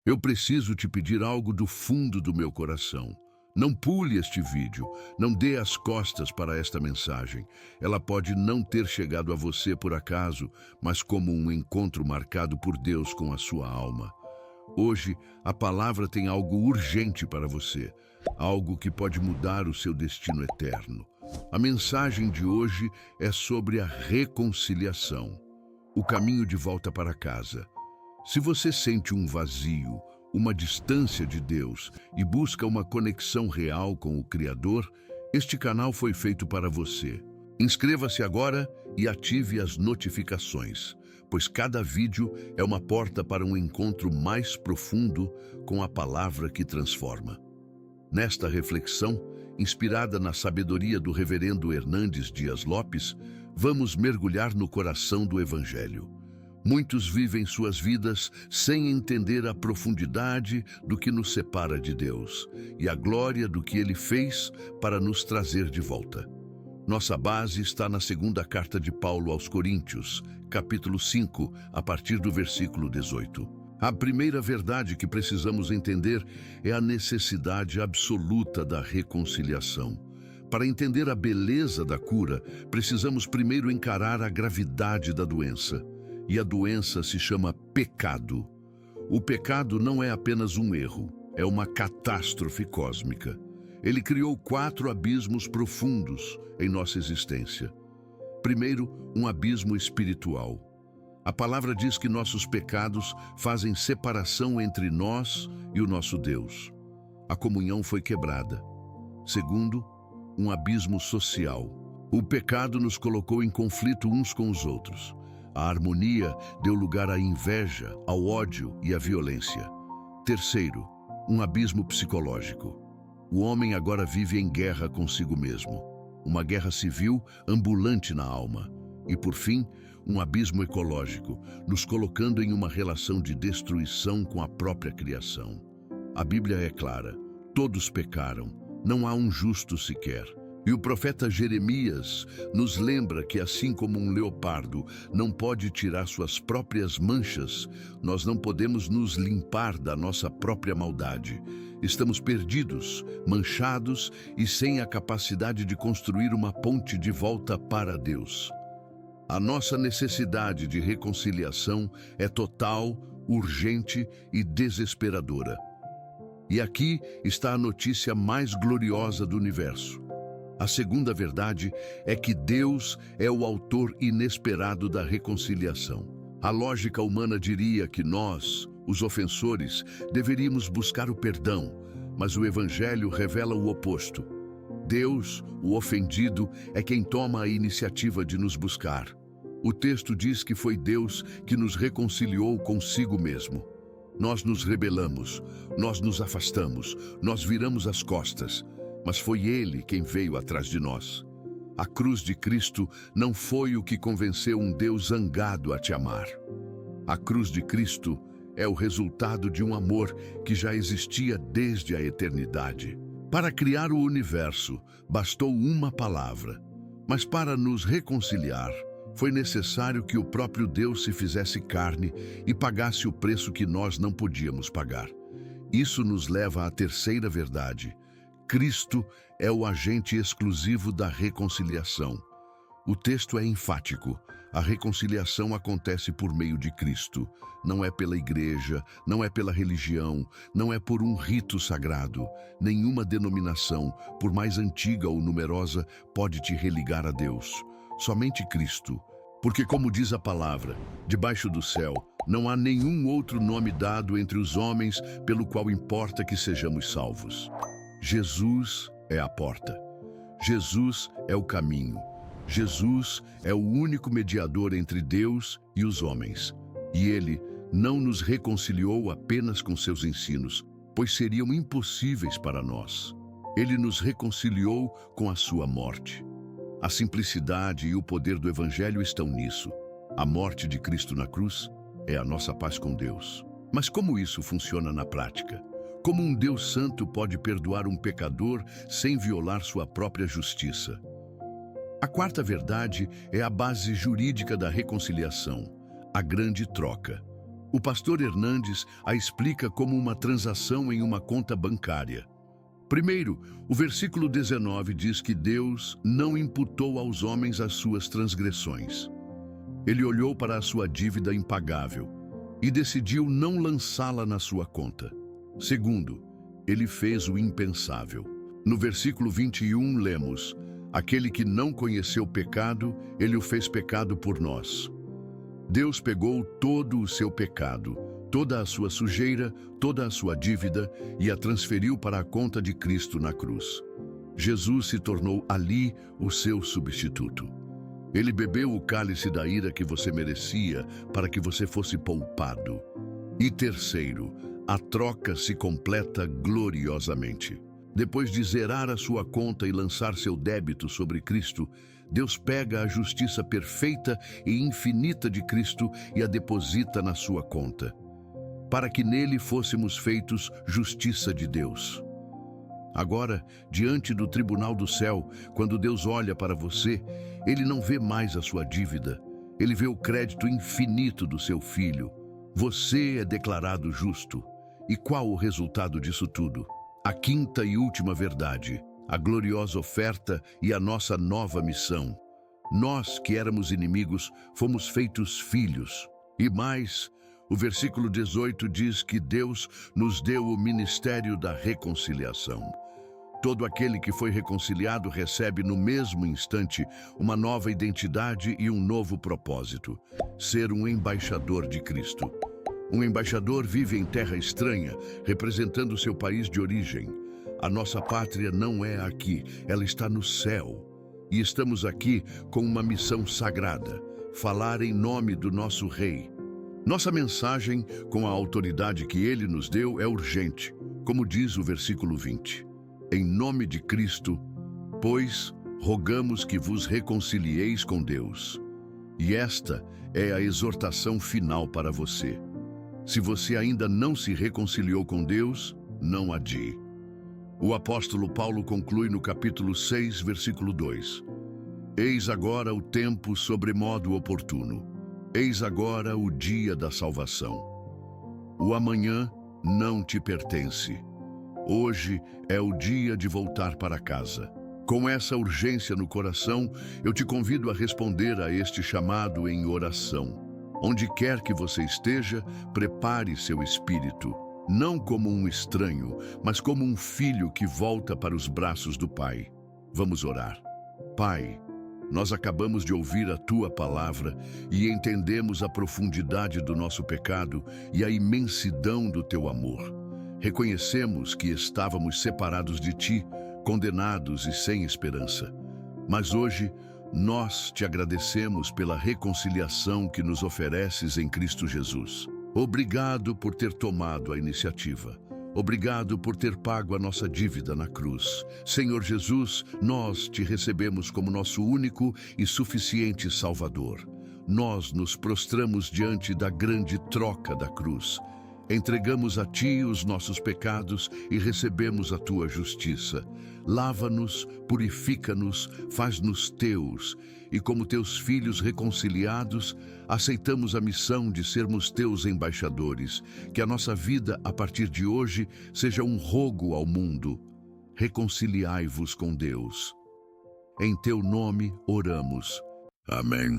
Eu preciso te pedir algo do fundo do meu coração. Não pule este vídeo, não dê as costas para esta mensagem. Ela pode não ter chegado a você por acaso, mas como um encontro marcado por Deus com a sua alma. Hoje, a palavra tem algo urgente para você, algo que pode mudar o seu destino eterno. A mensagem de hoje é sobre a reconciliação, o caminho de volta para casa. Se você sente um vazio, uma distância de Deus e busca uma conexão real com o Criador, este canal foi feito para você. Inscreva-se agora e ative as notificações, pois cada vídeo é uma porta para um encontro mais profundo com a palavra que transforma. Nesta reflexão, inspirada na sabedoria do reverendo Hernandes Dias Lopes, vamos mergulhar no coração do Evangelho. Muitos vivem suas vidas sem entender a profundidade do que nos separa de Deus e a glória do que Ele fez para nos trazer de volta. Nossa base está na segunda carta de Paulo aos Coríntios, capítulo 5, a partir do versículo 18. A primeira verdade que precisamos entender é a necessidade absoluta da reconciliação. Para entender a beleza da cura, precisamos primeiro encarar a gravidade da doença. E a doença se chama pecado. O pecado não é apenas um erro, é uma catástrofe cósmica. Ele criou 4 abismos profundos em nossa existência. Primeiro, um abismo espiritual. A palavra diz que nossos pecados fazem separação entre nós e o nosso Deus. A comunhão foi quebrada. Segundo, um abismo social. O pecado nos colocou em conflito uns com os outros. A harmonia deu lugar à inveja, ao ódio e à violência. Terceiro, um abismo psicológico. O homem agora vive em guerra consigo mesmo. Uma guerra civil ambulante na alma. E, por fim, um abismo ecológico, nos colocando em uma relação de destruição com a própria criação. A Bíblia é clara: todos pecaram, não há um justo sequer. E o profeta Jeremias nos lembra que, assim como um leopardo não pode tirar suas próprias manchas, nós não podemos nos limpar da nossa própria maldade. Estamos perdidos, manchados e sem a capacidade de construir uma ponte de volta para Deus. A nossa necessidade de reconciliação é total, urgente e desesperadora. E aqui está a notícia mais gloriosa do universo. A segunda verdade é que Deus é o autor inesperado da reconciliação. A lógica humana diria que nós, os ofensores, deveríamos buscar o perdão, mas o Evangelho revela o oposto. Deus, o ofendido, é quem toma a iniciativa de nos buscar. O texto diz que foi Deus que nos reconciliou consigo mesmo. Nós nos rebelamos, nós nos afastamos, nós viramos as costas. Mas foi Ele quem veio atrás de nós. A cruz de Cristo não foi o que convenceu um Deus zangado a te amar. A cruz de Cristo é o resultado de um amor que já existia desde a eternidade. Para criar o universo, bastou uma palavra. Mas para nos reconciliar, foi necessário que o próprio Deus se fizesse carne e pagasse o preço que nós não podíamos pagar. Isso nos leva à terceira verdade. Cristo é o agente exclusivo da reconciliação. O texto é enfático. A reconciliação acontece por meio de Cristo. Não é pela igreja, não é pela religião, não é por um rito sagrado. Nenhuma denominação, por mais antiga ou numerosa, pode te religar a Deus. Somente Cristo. Porque, como diz a palavra, debaixo do céu, não há nenhum outro nome dado entre os homens pelo qual importa que sejamos salvos. Jesus é a porta. Jesus é o caminho. Jesus é o único mediador entre Deus e os homens. E Ele não nos reconciliou apenas com seus ensinos, pois seriam impossíveis para nós. Ele nos reconciliou com a sua morte. A simplicidade e o poder do Evangelho estão nisso. A morte de Cristo na cruz é a nossa paz com Deus. Mas como isso funciona na prática? Como um Deus santo pode perdoar um pecador sem violar sua própria justiça? A quarta verdade é a base jurídica da reconciliação, a grande troca. O pastor Hernandes a explica como uma transação em uma conta bancária. Primeiro, o versículo 19 diz que Deus não imputou aos homens as suas transgressões. Ele olhou para a sua dívida impagável e decidiu não lançá-la na sua conta. Segundo, ele fez o impensável. No versículo 21 lemos: aquele que não conheceu pecado, ele o fez pecado por nós. Deus pegou todo o seu pecado, toda a sua sujeira, toda a sua dívida e a transferiu para a conta de Cristo na cruz. Jesus se tornou ali o seu substituto. Ele bebeu o cálice da ira que você merecia para que você fosse poupado. E terceiro, a troca se completa gloriosamente. Depois de zerar a sua conta e lançar seu débito sobre Cristo, Deus pega a justiça perfeita e infinita de Cristo e a deposita na sua conta, para que nele fôssemos feitos justiça de Deus. Agora, diante do tribunal do céu, quando Deus olha para você, Ele não vê mais a sua dívida, Ele vê o crédito infinito do seu Filho. Você é declarado justo. E qual o resultado disso tudo? A quinta e última verdade, a gloriosa oferta e a nossa nova missão. Nós, que éramos inimigos, fomos feitos filhos. E mais, o versículo 18 diz que Deus nos deu o ministério da reconciliação. Todo aquele que foi reconciliado recebe no mesmo instante uma nova identidade e um novo propósito: ser um embaixador de Cristo. Um embaixador vive em terra estranha, representando seu país de origem. A nossa pátria não é aqui, ela está no céu. E estamos aqui com uma missão sagrada: falar em nome do nosso Rei. Nossa mensagem, com a autoridade que Ele nos deu, é urgente, como diz o versículo 20. Em nome de Cristo, pois, rogamos que vos reconcilieis com Deus. E esta é a exortação final para você. Se você ainda não se reconciliou com Deus, não adie. O apóstolo Paulo conclui no capítulo 6, versículo 2. Eis agora o tempo sobremodo oportuno. Eis agora o dia da salvação. O amanhã não te pertence. Hoje é o dia de voltar para casa. Com essa urgência no coração, eu te convido a responder a este chamado em oração. Onde quer que você esteja, prepare seu espírito, não como um estranho, mas como um filho que volta para os braços do Pai. Vamos orar. Pai, nós acabamos de ouvir a Tua palavra e entendemos a profundidade do nosso pecado e a imensidão do Teu amor. Reconhecemos que estávamos separados de Ti, condenados e sem esperança. Mas hoje, nós te agradecemos pela reconciliação que nos ofereces em Cristo Jesus. Obrigado por ter tomado a iniciativa. Obrigado por ter pago a nossa dívida na cruz. Senhor Jesus, nós te recebemos como nosso único e suficiente Salvador. Nós nos prostramos diante da grande troca da cruz. Entregamos a Ti os nossos pecados e recebemos a Tua justiça. Lava-nos, purifica-nos, faz-nos Teus. E como Teus filhos reconciliados, aceitamos a missão de sermos Teus embaixadores. Que a nossa vida, a partir de hoje, seja um rogo ao mundo. Reconciliai-vos com Deus. Em Teu nome oramos. Amém.